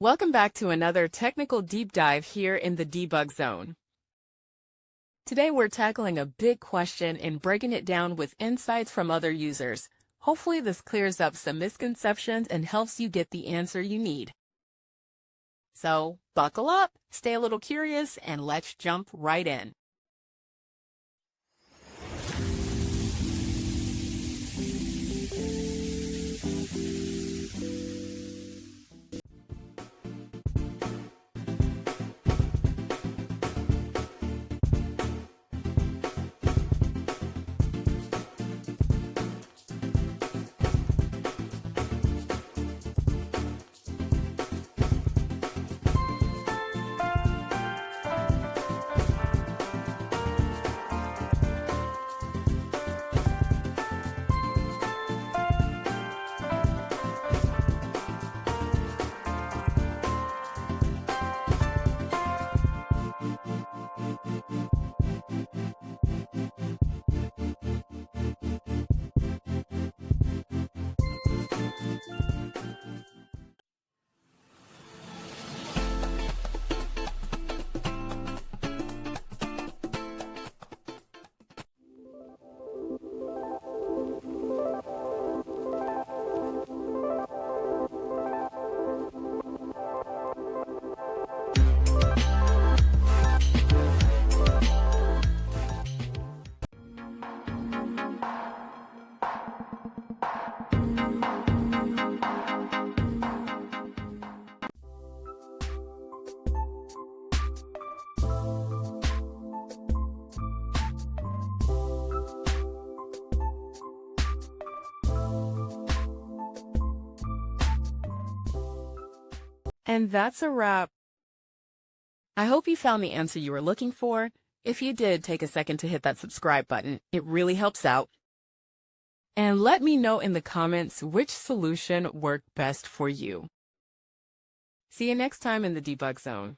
Welcome back to another technical deep dive here in the debug zone. Today we're tackling a big question and breaking it down with insights from other users. Hopefully this clears up some misconceptions and helps you get the answer you need. So buckle up, stay a little curious, and let's jump right in. And that's a wrap. I hope you found the answer you were looking for. If you did, take a second to hit that subscribe button. It really helps out. And let me know in the comments which solution worked best for you. See you next time in the debug zone.